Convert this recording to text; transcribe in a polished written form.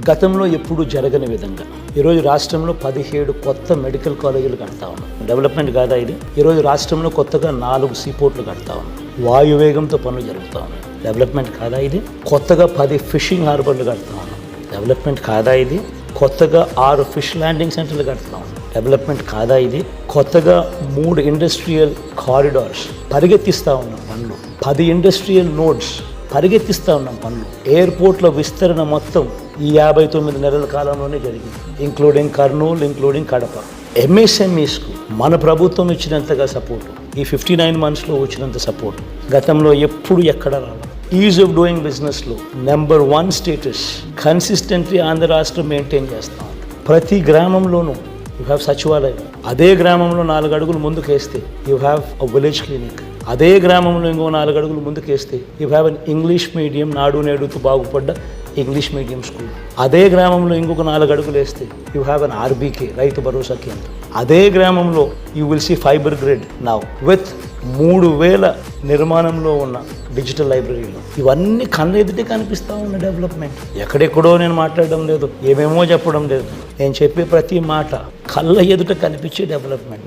గతంలో ఎప్పుడూ జరగని విధంగా ఈరోజు రాష్ట్రంలో 17 కొత్త మెడికల్ కాలేజీలు కడతా ఉన్నాం. డెవలప్మెంట్ కాదా ఇది? ఈరోజు రాష్ట్రంలో కొత్తగా 4 సీపోర్ట్లు కడతా ఉన్నాం. వాయువేగంతో పనులు జరుగుతూ ఉన్నాయి. డెవలప్మెంట్ కాదా ఇది? కొత్తగా 10 ఫిషింగ్ హార్బర్లు కడతా ఉన్నాం. డెవలప్మెంట్ కాదా ఇది? కొత్తగా 6 ఫిష్ ల్యాండింగ్ సెంటర్లు కడతా ఉన్నాం. డెవలప్మెంట్ కాదా ఇది? కొత్తగా 3 ఇండస్ట్రియల్ కారిడార్స్ పరిగెత్తిస్తూ ఉన్నాం పనులు. 10 ఇండస్ట్రియల్ నోడ్స్ పరిగెత్తిస్తూ ఉన్నాం పనులు. ఎయిర్పోర్ట్ల విస్తరణ మొత్తం ఈ 59 నెలల కాలంలోనే జరిగింది, ఇంక్లూడింగ్ కర్నూలు, ఇంక్లూడింగ్ కడప. ఎంఎస్ఎంఈస్కు మన ప్రభుత్వం ఇచ్చినంతగా సపోర్టు, ఈ 59 మంత్స్లో వచ్చినంత సపోర్టు గతంలో ఎప్పుడు ఎక్కడ రావాలి. ఈజ్ ఆఫ్ డూయింగ్ బిజినెస్లో నెంబర్ 1 స్టేటస్ కన్సిస్టెంట్లీ ఆంధ్ర రాష్ట్రం మెయింటైన్ చేస్తాం. ప్రతి గ్రామంలోనూ యూ హ్యావ్ సచివాలయం. అదే గ్రామంలో 4 అడుగులు ముందుకేస్తే you have a village clinic. అదే గ్రామంలో ఇంకో 4 అడుగులు ముందుకేస్తే you have an English medium, నాడు నేడుతో బాగుపడ్డ ఇంగ్లీష్ మీడియం స్కూల్. అదే గ్రామంలో ఇంకొక 4 అడుగులు వేస్తే you have an RBK, Rythu Bharosa కేంద్రం. అదే గ్రామంలో you will see fibre grid now with 3000 నిర్మాణంలో ఉన్న డిజిటల్ లైబ్రరీలు. ఇవన్నీ కళ్ళ ఎదుటే కనిపిస్తూ ఉన్న డెవలప్మెంట్. ఎక్కడెక్కడో నేను మాట్లాడడం లేదు, ఏమేమో చెప్పడం లేదు. నేను చెప్పే ప్రతి మాట కళ్ళ ఎదుట కనిపించే డెవలప్మెంట్.